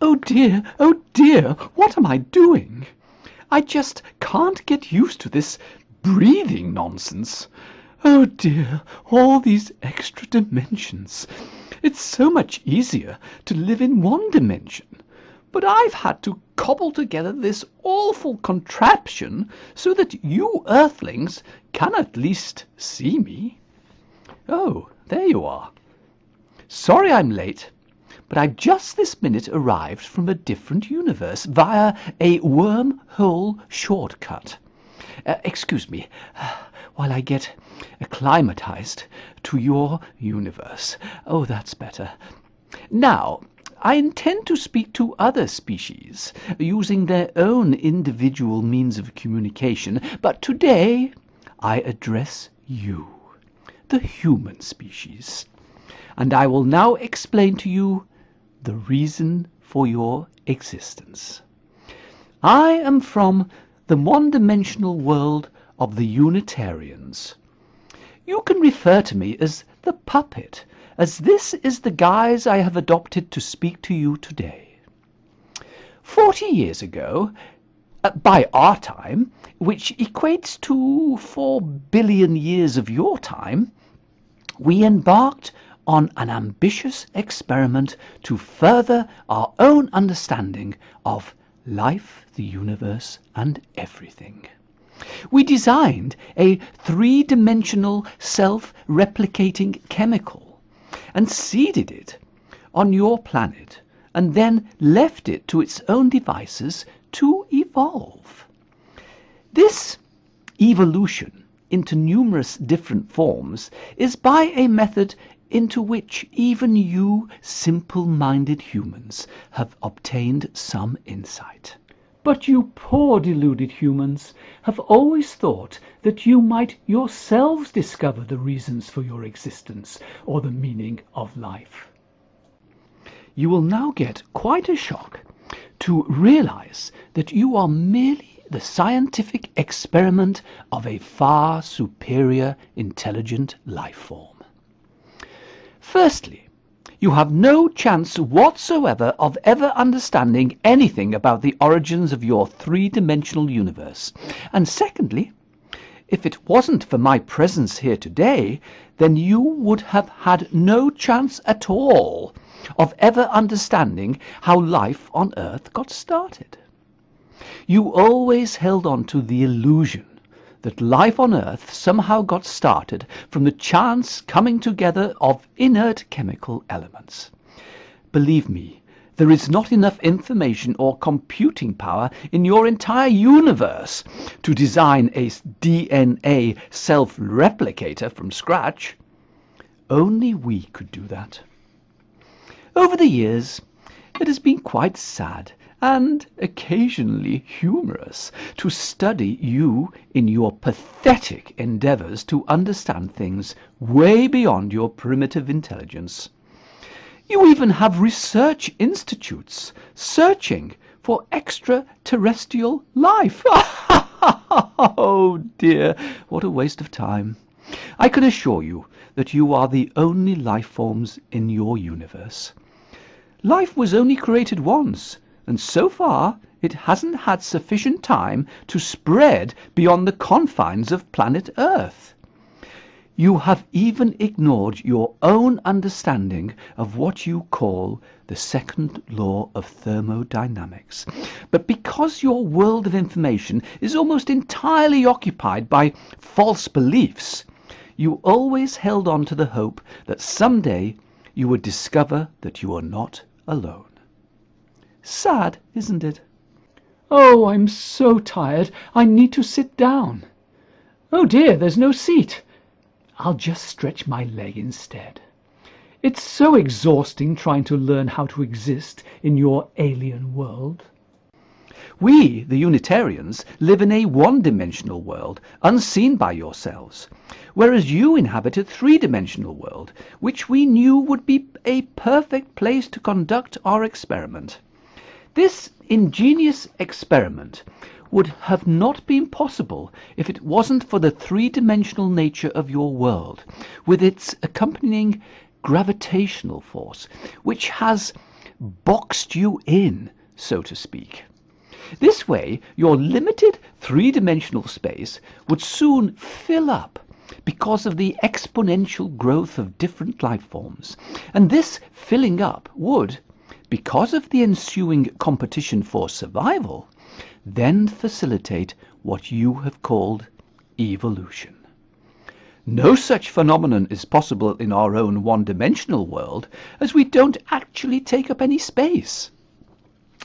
oh dear, what am I doing? I just can't get used to this breathing nonsense. Oh dear, all these extra dimensions. It's so much easier to live in one dimension, but I've had to cobble together this awful contraption so that you earthlings can at least see me. Oh, there you are. Sorry I'm late, but I've just this minute arrived from a different universe via a wormhole shortcut. Excuse me while I get acclimatized to your universe. Oh, that's better. Now, I intend to speak to other species using their own individual means of communication, but today I address you, the human species, and I will now explain to you the reason for your existence. I am from the one-dimensional world of the Unitarians. You can refer to me as the puppet, as this is the guise I have adopted to speak to you today. 40 years ago, by our time, which equates to 4 billion years of your time, we embarked on an ambitious experiment to further our own understanding of life, the universe, and everything. We designed a three-dimensional self-replicating chemical and seeded it on your planet and then left it to its own devices to evolve. This evolution into numerous different forms is by a method into which even you simple-minded humans have obtained some insight. But you poor deluded humans have always thought that you might yourselves discover the reasons for your existence or the meaning of life. You will now get quite a shock to realize that you are merely the scientific experiment of a far superior intelligent life form. Firstly, you have no chance whatsoever of ever understanding anything about the origins of your three-dimensional universe. And secondly, if it wasn't for my presence here today, then you would have had no chance at all of ever understanding how life on Earth got started. You always held on to the illusion that life on Earth somehow got started from the chance coming together of inert chemical elements. Believe me, there is not enough information or computing power in your entire universe to design a DNA self-replicator from scratch. Only we could do that. Over the years, it has been quite sad and occasionally humorous to study you in your pathetic endeavors to understand things way beyond your primitive intelligence. You even have research institutes searching for extraterrestrial life. Oh dear, what a waste of time. I can assure you that you are the only life forms in your universe. Life was only created once, and so far it hasn't had sufficient time to spread beyond the confines of planet Earth. You have even ignored your own understanding of what you call the second law of thermodynamics. But because your world of information is almost entirely occupied by false beliefs, you always held on to the hope that someday you would discover that you are not alone. Sad, isn't it? Oh, I'm so tired. I need to sit down. Oh dear, there's no seat. I'll just stretch my leg instead. It's so exhausting trying to learn how to exist in your alien world. We, the Unitarians, live in a one-dimensional world, unseen by yourselves, whereas you inhabit a three-dimensional world, which we knew would be a perfect place to conduct our experiment. This ingenious experiment would have not been possible if it wasn't for the three-dimensional nature of your world, with its accompanying gravitational force, which has boxed you in, so to speak. This way, your limited three-dimensional space would soon fill up because of the exponential growth of different life forms. And this filling up would, because of the ensuing competition for survival, then facilitate what you have called evolution. No such phenomenon is possible in our own one-dimensional world, as we don't actually take up any space.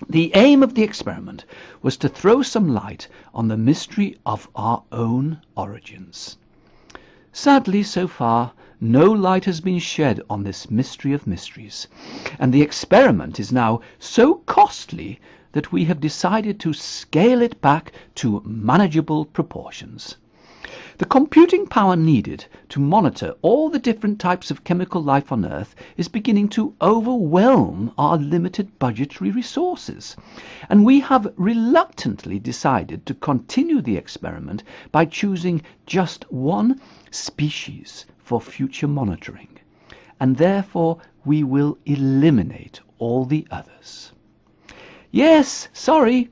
The aim of the experiment was to throw some light on the mystery of our own origins. Sadly, so far, no light has been shed on this mystery of mysteries, and the experiment is now so costly that we have decided to scale it back to manageable proportions. The computing power needed to monitor all the different types of chemical life on Earth is beginning to overwhelm our limited budgetary resources, and we have reluctantly decided to continue the experiment by choosing just one species for future monitoring, and therefore we will eliminate all the others. Yes, sorry,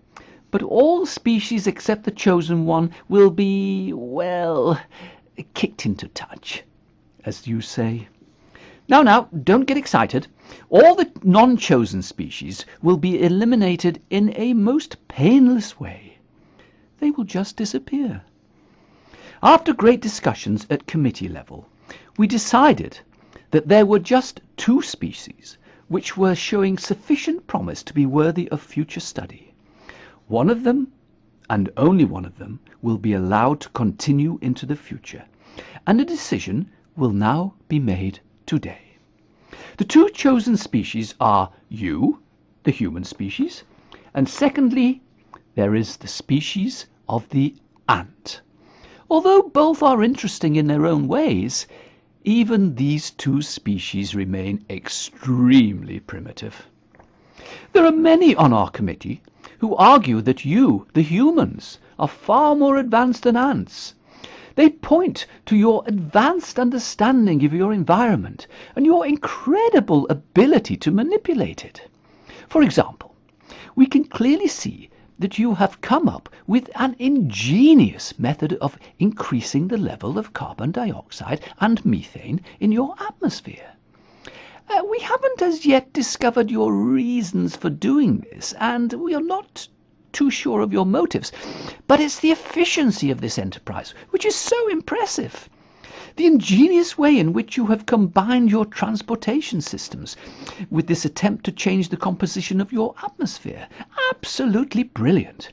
but all species except the chosen one will be, well, kicked into touch, as you say. Now, don't get excited. All the non-chosen species will be eliminated in a most painless way. They will just disappear. After great discussions at committee level, we decided that there were just two species which were showing sufficient promise to be worthy of future study. One of them, and only one of them, will be allowed to continue into the future, and a decision will now be made today. The two chosen species are you, the human species, and secondly, there is the species of the ant. Although both are interesting in their own ways, even these two species remain extremely primitive. There are many on our committee who argue that you, the humans, are far more advanced than ants. They point to your advanced understanding of your environment and your incredible ability to manipulate it. For example, we can clearly see that you have come up with an ingenious method of increasing the level of carbon dioxide and methane in your atmosphere. We haven't as yet discovered your reasons for doing this, and we are not too sure of your motives, but it's the efficiency of this enterprise which is so impressive. The ingenious way in which you have combined your transportation systems with this attempt to change the composition of your atmosphere. Absolutely brilliant.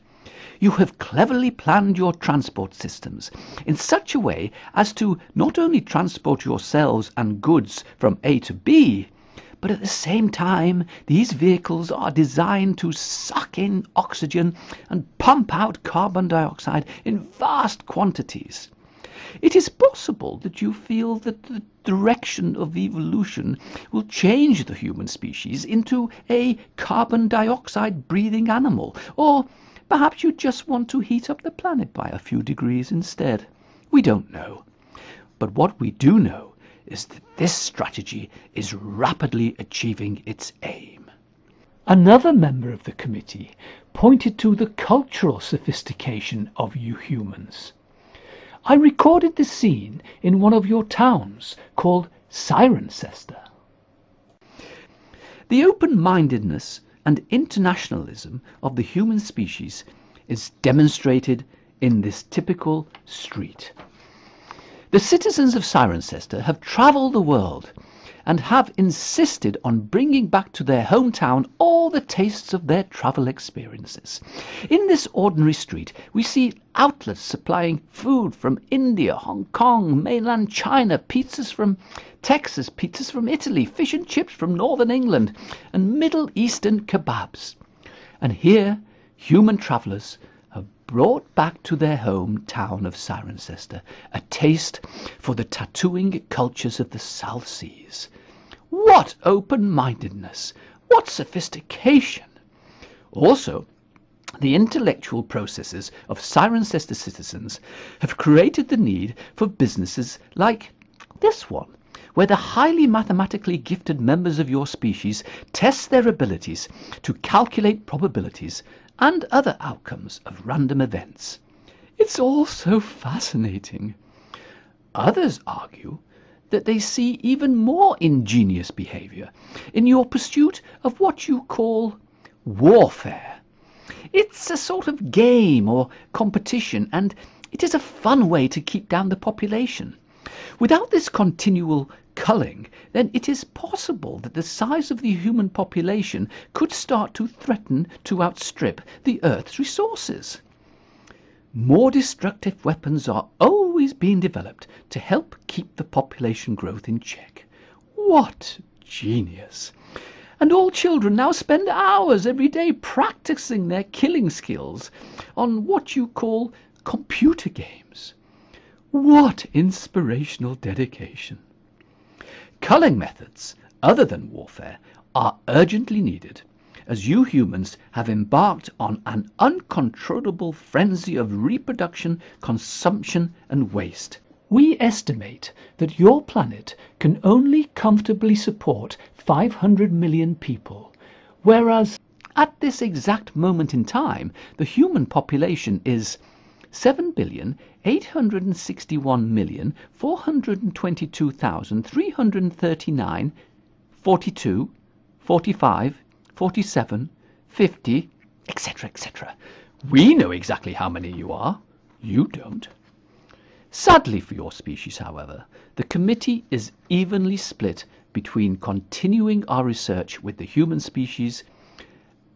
You have cleverly planned your transport systems in such a way as to not only transport yourselves and goods from A to B, but at the same time these vehicles are designed to suck in oxygen and pump out carbon dioxide in vast quantities. It is possible that you feel that the direction of evolution will change the human species into a carbon dioxide breathing animal, or perhaps you just want to heat up the planet by a few degrees instead. We don't know. But what we do know is that this strategy is rapidly achieving its aim. Another member of the committee pointed to the cultural sophistication of you humans. I recorded this scene in one of your towns called Cirencester. The open-mindedness and internationalism of the human species is demonstrated in this typical street. The citizens of Cirencester have travelled the world and have insisted on bringing back to their hometown all the tastes of their travel experiences. In this ordinary street, we see outlets supplying food from India, Hong Kong, mainland China, pizzas from Texas, pizzas from Italy, fish and chips from northern England, and Middle Eastern kebabs. And here, human travellers have brought back to their hometown of Cirencester a taste for the tattooing cultures of the South Seas. What open-mindedness! What sophistication! Also, the intellectual processes of Cirencester citizens have created the need for businesses like this one, where the highly mathematically gifted members of your species test their abilities to calculate probabilities and other outcomes of random events. It's all so fascinating. Others argue that they see even more ingenious behavior in your pursuit of what you call warfare. It's a sort of game or competition, and it is a fun way to keep down the population. Without this continual culling, then it is possible that the size of the human population could start to threaten to outstrip the Earth's resources. More destructive weapons are always being developed to help keep the population growth in check. What genius! And all children now spend hours every day practicing their killing skills on what you call computer games. What inspirational dedication! Culling methods other than warfare are urgently needed, as you humans have embarked on an uncontrollable frenzy of reproduction, consumption and waste. We estimate that your planet can only comfortably support 500 million people, whereas at this exact moment in time the human population is 7,861,422,339, 42, 45, 47, 50, etc., etc. We know exactly how many you are. You don't. Sadly for your species, however, the committee is evenly split between continuing our research with the human species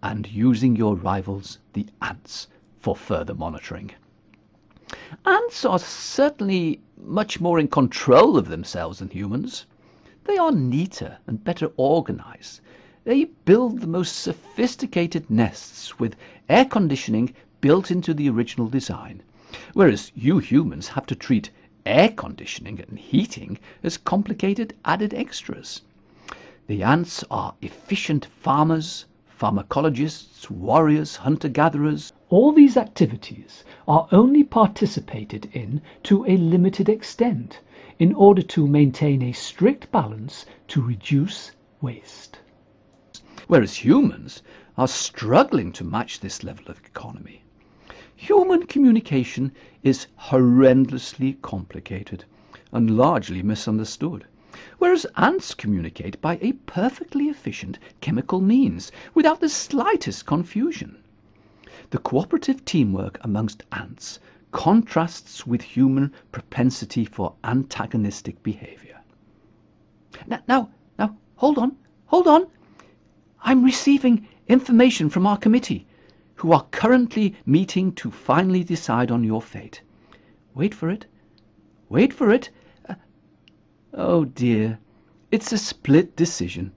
and using your rivals, the ants, for further monitoring. Ants are certainly much more in control of themselves than humans. They are neater and better organized. They build the most sophisticated nests with air conditioning built into the original design, whereas you humans have to treat air conditioning and heating as complicated added extras. The ants are efficient farmers, pharmacologists, warriors, hunter-gatherers. All these activities are only participated in to a limited extent in order to maintain a strict balance to reduce waste. Whereas humans are struggling to match this level of economy. Human communication is horrendously complicated and largely misunderstood, whereas ants communicate by a perfectly efficient chemical means without the slightest confusion. The cooperative teamwork amongst ants contrasts with human propensity for antagonistic behavior. Now, hold on. I'm receiving information from our committee, who are currently meeting to finally decide on your fate. Wait for it. Oh dear, it's a split decision.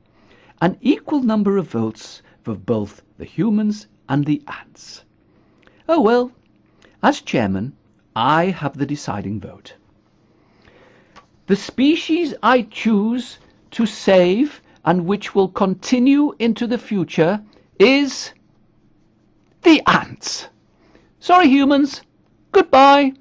An equal number of votes for both the humans and the ants. Oh well, as chairman, I have the deciding vote. The species I choose to save and which will continue into the future is the ants. Sorry, humans. Goodbye.